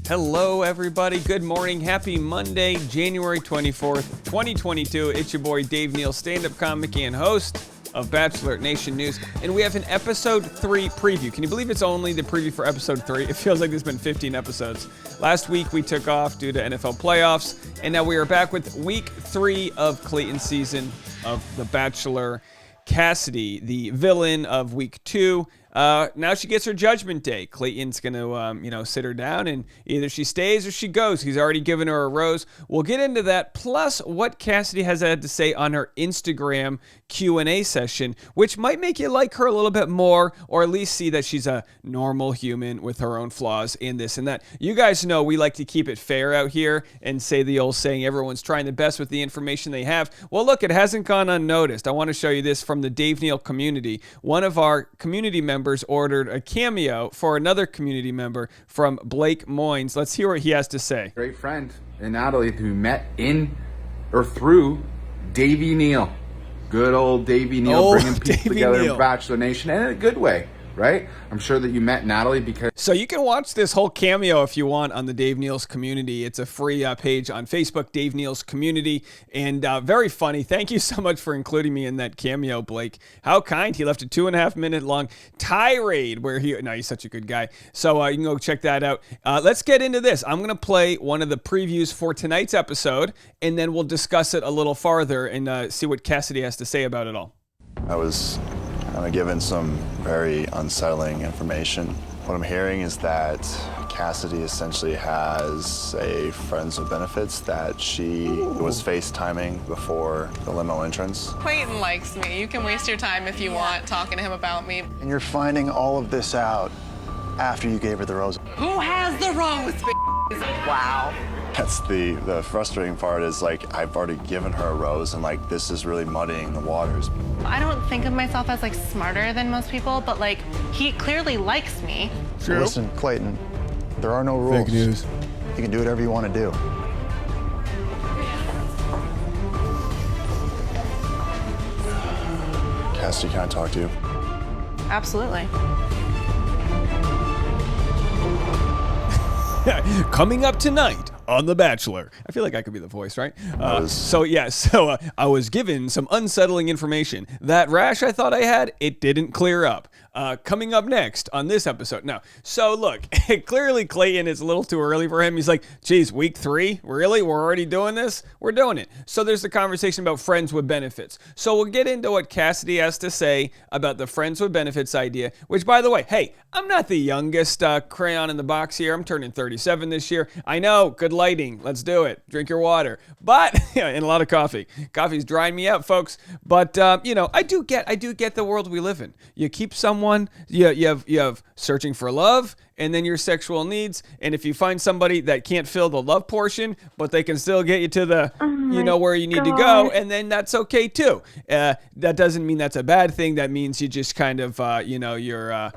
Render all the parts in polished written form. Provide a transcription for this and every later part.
Hello, everybody. Good morning. Happy Monday, January 24th, 2022. It's your boy, Dave Neal, stand-up comic and host of Bachelor Nation News. And we have an episode 3 preview. Can you believe it's only the preview for episode 3? It feels like there's been 15 episodes. Last week, we took off due to NFL playoffs. And now we are back with week 3 of Clayton's season of The Bachelor. Cassidy, the villain of week 2. Now she gets her judgment day. Clayton's going to, sit her down, and either she stays or she goes. He's already given her a rose. We'll get into that, plus what Cassidy has had to say on her Instagram Q&A session, which might make you like her a little bit more, or at least see that she's a normal human with her own flaws and this and that. You guys know we like to keep it fair out here and say the old saying, everyone's trying the best with the information they have. Well, look, it hasn't gone unnoticed. I want to show you this from the Dave Neal community. One of our community members ordered a Cameo for another community member from Blake Moynes. Let's hear what he has to say. Great friend in Natalie who met in or through Davey Neal. Good old Davey Neal, bringing people together in Bachelor Nation, and in a good way, right? I'm sure that you met Natalie because... So you can watch this whole Cameo if you want on the Dave Neal's community. It's a free page on Facebook, Dave Neal's community, and very funny. Thank you so much for including me in that Cameo, Blake. How kind. He left a 2.5 minute long tirade where he's such a good guy. So you can go check that out. Let's get into this. I'm going to play one of the previews for tonight's episode, and then we'll discuss it a little farther and see what Cassidy has to say about it all. I was kind of given some very unsettling information. What I'm hearing is that Cassidy essentially has a friends with benefits that she was FaceTiming before the limo entrance. Clayton likes me. You can waste your time if you want talking to him about me. And you're finding all of this out after you gave her the rose. Who has the rose? Wow. That's the frustrating part is, like, I've already given her a rose, and, like, this is really muddying the waters. I don't think of myself as, like, smarter than most people, but, like, he clearly likes me. True. Listen, Clayton, there are no rules. Fake news. You can do whatever you want to do. Cassidy, can I talk to you? Absolutely. Coming up tonight on The Bachelor. I feel like I could be the voice, right? So I was given some unsettling information. That rash I thought I had, it didn't clear up. Coming up next on this episode. Now, so look, clearly Clayton is a little too early for him. He's like, geez, week 3? Really? We're already doing this? We're doing it. So there's the conversation about friends with benefits. So we'll get into what Cassidy has to say about the friends with benefits idea, which, by the way, hey, I'm not the youngest crayon in the box here. I'm turning 37 this year. I know, good lighting. Let's do it. Drink your water. But, and a lot of coffee. Coffee's drying me out, folks. But, I do get the world we live in. You keep someone, you have searching for love, and then your sexual needs. And if you find somebody that can't fill the love portion, but they can still get you to the, where you need to go, and then that's okay too. That doesn't mean that's a bad thing. That means you just kind of, you're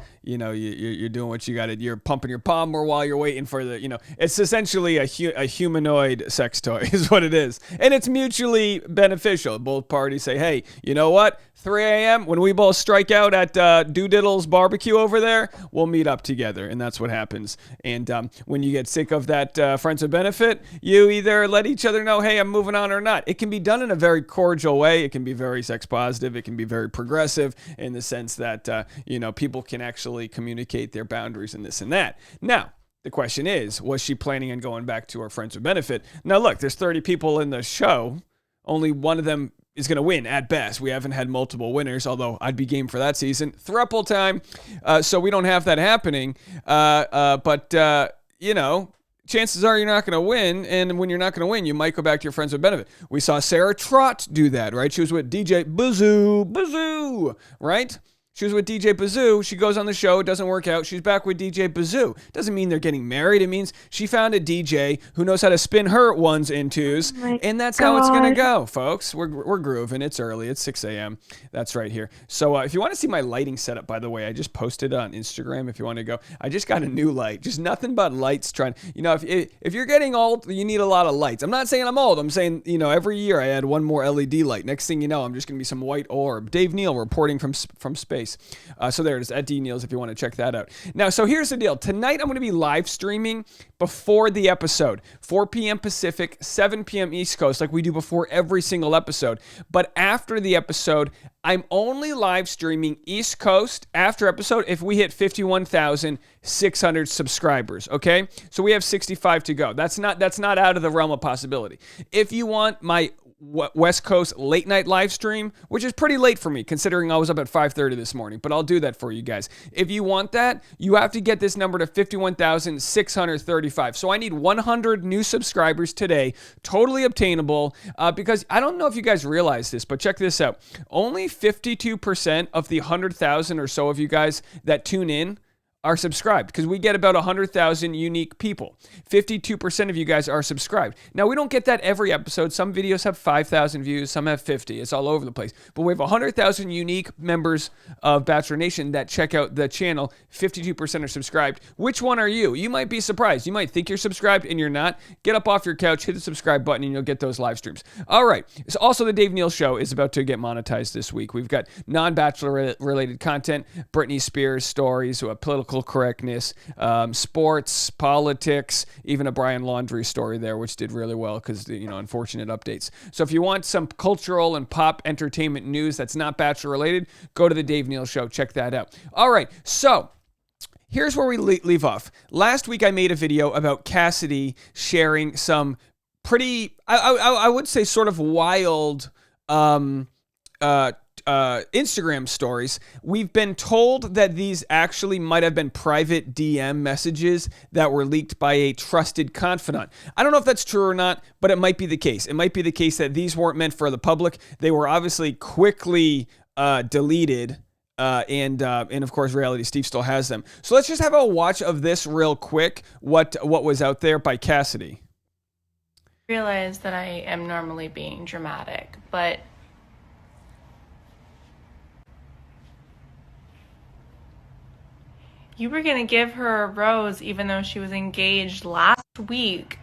doing what you got to. You're pumping your palm more while you're waiting for the, it's essentially a humanoid sex toy is what it is. And it's mutually beneficial. Both parties say, hey, you know what? 3 a.m. when we both strike out at Doodiddle's barbecue over there, we'll meet up together. And that's what happens. And when you get sick of that friends with benefit, you either let each other know, hey, I'm moving on or not. It can be done in a very cordial way. It can be very sex positive. It can be very progressive in the sense that, people can actually communicate their boundaries and this and that. Now, the question is, was she planning on going back to her friends with benefit? Now, look, there's 30 people in the show. Only one of them is going to win at best. We haven't had multiple winners, although I'd be game for that season. Throuple time. So we don't have that happening. But chances are you're not going to win. And when you're not going to win, you might go back to your friends with benefit. We saw Sarah Trott do that, right? She was with DJ Bazoo, right? She was with DJ Bazoo. She goes on the show. It doesn't work out. She's back with DJ Bazoo. Doesn't mean they're getting married. It means she found a DJ who knows how to spin her ones and twos. And that's how it's going to go, folks. We're grooving. It's early. It's 6 a.m. That's right here. So if you want to see my lighting setup, by the way, I just posted on Instagram if you want to go. I just got a new light. Just nothing but lights trying. If you're getting old, you need a lot of lights. I'm not saying I'm old. I'm saying, every year I add one more LED light. Next thing you know, I'm just going to be some white orb. Dave Neal reporting from space. place. So there it is, at D Neals if you want to check that out. Now, so here's the deal. Tonight I'm going to be live streaming before the episode, 4 p.m. Pacific, 7 p.m. East Coast, like we do before every single episode. But after the episode, I'm only live streaming East Coast after episode if we hit 51,600 subscribers, okay? So we have 65 to go. That's not out of the realm of possibility. If you want my West Coast late night live stream, which is pretty late for me considering I was up at 5:30 this morning, but I'll do that for you guys. If you want that, you have to get this number to 51,635. So I need 100 new subscribers today, totally obtainable, because I don't know if you guys realize this, but check this out. Only 52% of the 100,000 or so of you guys that tune in are subscribed, because we get about 100,000 unique people. 52% of you guys are subscribed. Now, we don't get that every episode. Some videos have 5,000 views, some have 50. It's all over the place. But we have 100,000 unique members of Bachelor Nation that check out the channel. 52% are subscribed. Which one are you? You might be surprised. You might think you're subscribed and you're not. Get up off your couch, hit the subscribe button, and you'll get those live streams. All right. So also, the Dave Neal Show is about to get monetized this week. We've got non-Bachelor related content, Britney Spears stories, political correctness, sports, politics, even a Brian Laundrie story there, which did really well because, unfortunate updates. So if you want some cultural and pop entertainment news that's not Bachelor related, go to the Dave Neal Show. Check that out. All right. So here's where we leave off. Last week I made a video about Cassidy sharing some pretty, I would say sort of wild, Instagram stories. We've been told that these actually might have been private DM messages that were leaked by a trusted confidant. I don't know if that's true or not, but it might be the case. It might be the case that these weren't meant for the public. They were obviously quickly deleted. And of course, Reality Steve still has them. So let's just have a watch of this real quick. What was out there by Cassidy. I realize that I am normally being dramatic, but you were going to give her a rose even though she was engaged last week.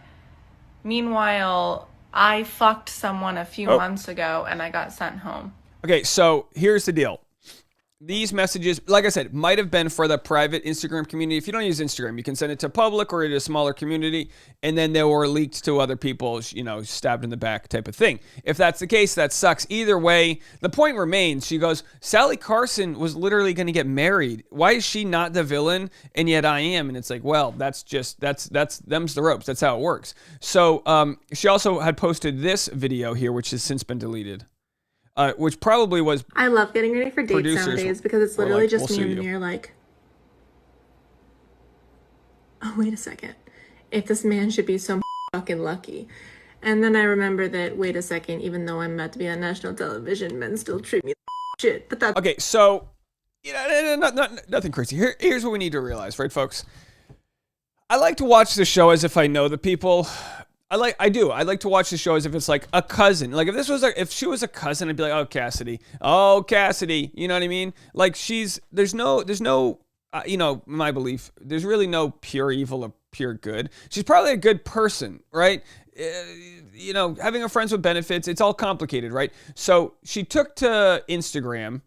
Meanwhile, I fucked someone a few months ago and I got sent home. Okay, so here's the deal. These messages, like I said, might have been for the private Instagram community. If you don't use Instagram, you can send it to public or to a smaller community, and then they were leaked to other people, stabbed in the back type of thing. If that's the case, that sucks. Either way, the point remains. She goes, Sally Carson was literally going to get married. Why is she not the villain, and yet I am? And it's like, well, that's them's the ropes. That's how it works. So she also had posted this video here, which has since been deleted. Which probably was. I love getting ready for dates nowadays because it's literally just me and you're like, oh, wait a second. If this man should be so fucking lucky. And then I remember that, wait a second, even though I'm about to be on national television, men still treat me like shit. But that's. Okay, so, nothing crazy. Here's what we need to realize, right, folks? I like to watch the show as if I know the people. I like to watch the show as if it's like a cousin. Like if she was a cousin, I'd be like, oh, Cassidy, you know what I mean? Like there's no, my belief, there's really no pure evil or pure good. She's probably a good person, right? Having a friends with benefits, it's all complicated, right? So she took to Instagram.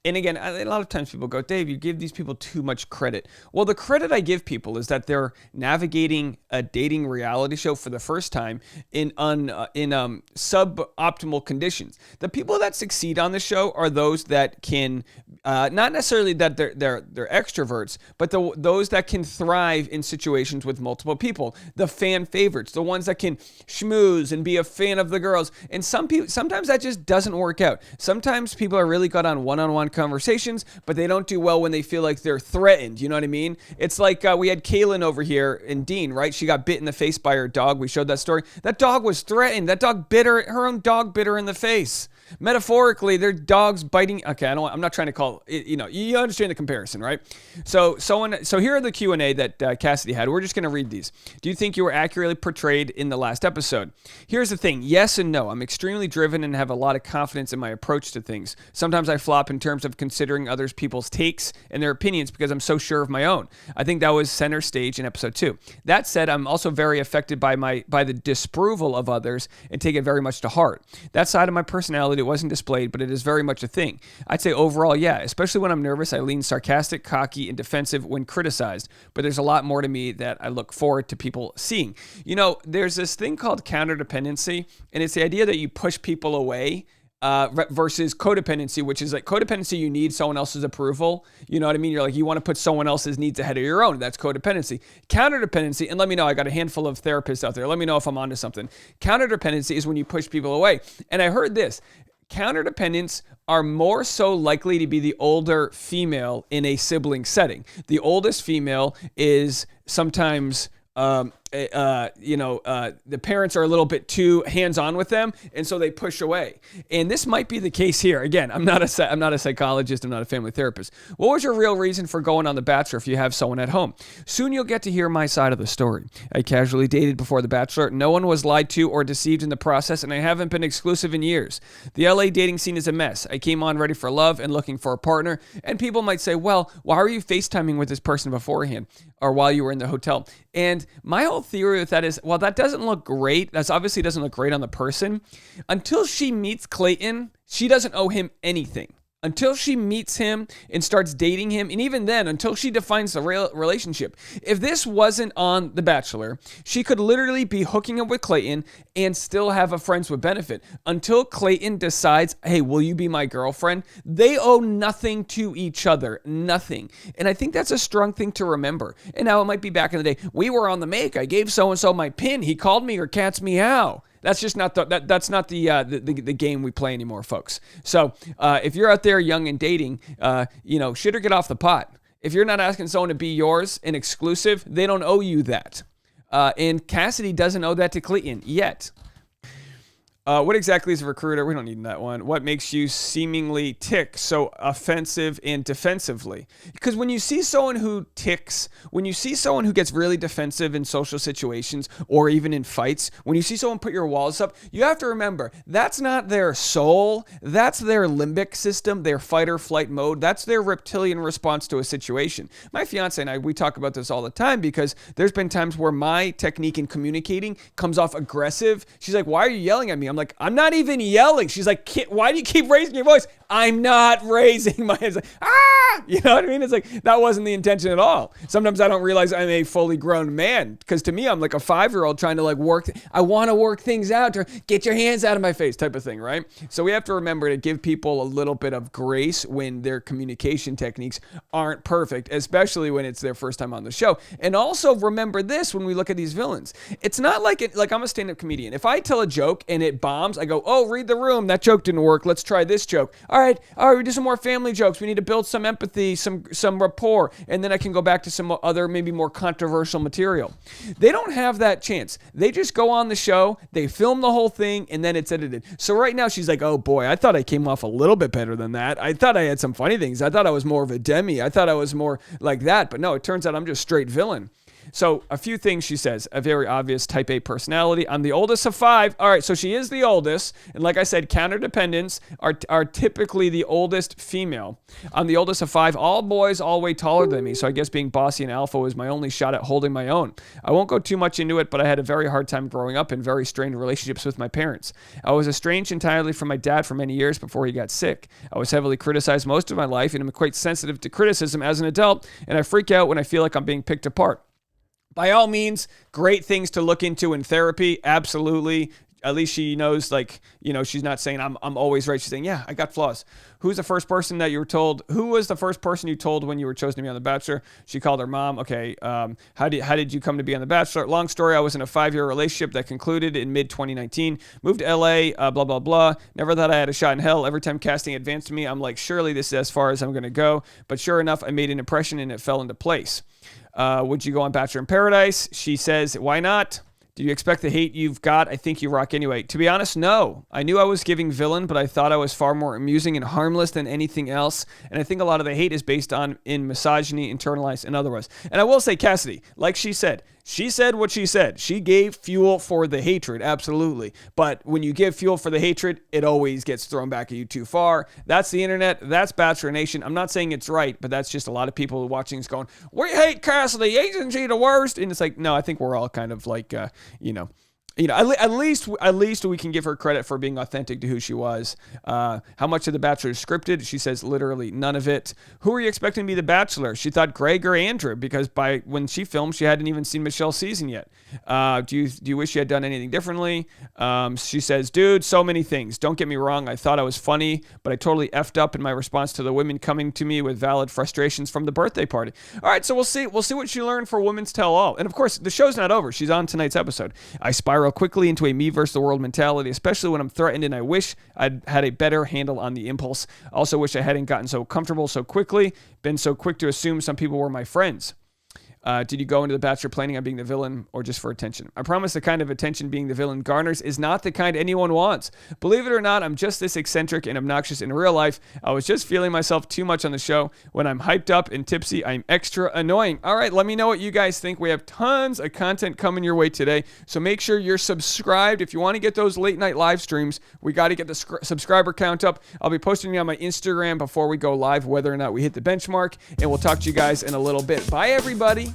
And again, a lot of times people go, Dave, you give these people too much credit. Well, the credit I give people is that they're navigating a dating reality show for the first time in suboptimal conditions. The people that succeed on the show are those that can, not necessarily that they're extroverts, but those that can thrive in situations with multiple people. The fan favorites, the ones that can schmooze and be a fan of the girls. And sometimes that just doesn't work out. Sometimes people are really good on one-on-one conversations, but they don't do well when they feel like they're threatened. You know what I mean? It's like we had Kaylin over here and Dean, right? She got bit in the face by her dog. We showed that story. That dog was threatened. That dog her own dog bit her in the face. Metaphorically, their dogs biting. Okay, I'm not trying to call it, you understand the comparison, right? So here are the Q&A that Cassidy had. We're just going to read these. Do you think you were accurately portrayed in the last episode? Here's the thing. Yes and no. I'm extremely driven and have a lot of confidence in my approach to things. Sometimes I flop in terms of considering others people's takes and their opinions because I'm so sure of my own. I think that was center stage in episode 2. That said, I'm also very affected by the disapproval of others and take it very much to heart. That side of my personality it wasn't displayed, but it is very much a thing. I'd say overall, yeah, especially when I'm nervous, I lean sarcastic, cocky, and defensive when criticized, but there's a lot more to me that I look forward to people seeing. You know, there's this thing called counterdependency, and it's the idea that you push people away versus codependency, which is like codependency, you need someone else's approval. You know what I mean? You're like, you want to put someone else's needs ahead of your own. That's codependency. Counterdependency, and let me know, I got a handful of therapists out there. Let me know if I'm onto something. Counterdependency is when you push people away. And I heard this. Counter-dependents are more so likely to be the older female in a sibling setting. The oldest female is sometimes the parents are a little bit too hands-on with them, and so they push away. And this might be the case here. Again, I'm not a psychologist. I'm not a family therapist. What was your real reason for going on The Bachelor if you have someone at home? Soon you'll get to hear my side of the story. I casually dated before The Bachelor. No one was lied to or deceived in the process, and I haven't been exclusive in years. The LA dating scene is a mess. I came on ready for love and looking for a partner, and people might say, well, why are you FaceTiming with this person beforehand or while you were in the hotel? And my whole theory with that is, well, that doesn't look great. That's obviously doesn't look great on the person. Until she meets Clayton, she doesn't owe him anything. Until she meets him and starts dating him, and even then, until she defines the real relationship. If this wasn't on The Bachelor, she could literally be hooking up with Clayton and still have a friends with benefit. Until Clayton decides, hey, will you be my girlfriend? They owe nothing to each other. Nothing. And I think that's a strong thing to remember. And now it might be back in the day. We were on the make. I gave so-and-so my pin. He called me or cat's meow. That's just not that's not the game we play anymore, folks. So if you're out there young and dating, shit or get off the pot. If you're not asking someone to be yours and exclusive, they don't owe you that. And Cassidy doesn't owe that to Clayton yet. What exactly is a recruiter? We don't need that one. What makes you seemingly tick so offensive and defensively? Because when you see someone who ticks, when you see someone who gets really defensive in social situations or even in fights, when you see someone put your walls up, you have to remember that's not their soul. That's their limbic system, their fight or flight mode. That's their reptilian response to a situation. My fiance and I, we talk about this all the time because there's been times where my technique in communicating comes off aggressive. She's like, why are you yelling at me? I'm like, I'm not even yelling. She's like, why do you keep raising your voice? I'm not raising my hands. Like, you know what I mean? It's like, that wasn't the intention at all. Sometimes I don't realize I'm a fully grown man because to me, I'm like a 5-year-old trying to like work. I want to work things out or get your hands out of my face type of thing, right? So we have to remember to give people a little bit of grace when their communication techniques aren't perfect, especially when it's their first time on the show. And also remember this when we look at these villains. It's not like I'm a stand-up comedian. If I tell a joke and it bombs, I go, oh, read the room. That joke didn't work. Let's try this joke. All right, we do some more family jokes. We need to build some empathy, some rapport, and then I can go back to some other maybe more controversial material. They don't have that chance. They just go on the show, they film the whole thing, and then it's edited. So right now she's like, oh boy, I thought I came off a little bit better than that. I thought I had some funny things. I thought I was more of a demi. I thought I was more like that. But no, it turns out I'm just straight villain. So a few things she says, a very obvious type A personality. I'm the oldest of 5. All right, so she is the oldest. And like I said, counter-dependents are typically the oldest female. I'm the oldest of 5. All boys all way taller than me. So I guess being bossy and alpha was my only shot at holding my own. I won't go too much into it, but I had a very hard time growing up in very strained relationships with my parents. I was estranged entirely from my dad for many years before he got sick. I was heavily criticized most of my life, and I'm quite sensitive to criticism as an adult, and I freak out when I feel like I'm being picked apart. By all means, great things to look into in therapy. Absolutely. At least she knows, she's not saying I'm always right. She's saying, yeah, I got flaws. Who was the first person you told when you were chosen to be on The Bachelor? She called her mom. Okay. How did you come to be on The Bachelor? Long story. I was in a 5-year relationship that concluded in mid-2019. Moved to LA, blah, blah, blah. Never thought I had a shot in hell. Every time casting advanced to me, I'm like, surely this is as far as I'm going to go. But sure enough, I made an impression and it fell into place. Would you go on Bachelor in Paradise? She says, why not? Do you expect the hate you've got? I think you rock anyway. To be honest, no. I knew I was giving villain, but I thought I was far more amusing and harmless than anything else. And I think a lot of the hate is based in misogyny, internalized, and otherwise. And I will say, Cassidy, like she said what she said. She gave fuel for the hatred, absolutely. But when you give fuel for the hatred, it always gets thrown back at you too far. That's the internet. That's Bachelor Nation. I'm not saying it's right, but that's just a lot of people watching is going, we hate Cassidy. Isn't she the worst? And it's like, no, I think we're all kind of like, at least we can give her credit for being authentic to who she was. How much of The Bachelor is scripted? She says literally none of it. Who are you expecting to be The Bachelor? She thought Greg or Andrew, because when she filmed, she hadn't even seen Michelle's season yet. Do you wish you had done anything differently? She says, dude, so many things. Don't get me wrong. I thought I was funny, but I totally effed up in my response to the women coming to me with valid frustrations from the birthday party. All right, so we'll see what she learned for Women's Tell All. And of course, the show's not over. She's on tonight's episode. I spiral quickly into a me versus the world mentality, especially when I'm threatened, and I wish I'd had a better handle on the impulse. Also wish I hadn't gotten so comfortable so quickly, been so quick to assume some people were my friends. Did you go into The Bachelor planning on being the villain or just for attention? I promise the kind of attention being the villain garners is not the kind anyone wants. Believe it or not, I'm just this eccentric and obnoxious in real life. I was just feeling myself too much on the show. When I'm hyped up and tipsy, I'm extra annoying. All right, let me know what you guys think. We have tons of content coming your way today, so make sure you're subscribed. If you want to get those late night live streams, we got to get the subscriber count up. I'll be posting it on my Instagram before we go live, whether or not we hit the benchmark, and we'll talk to you guys in a little bit. Bye, everybody.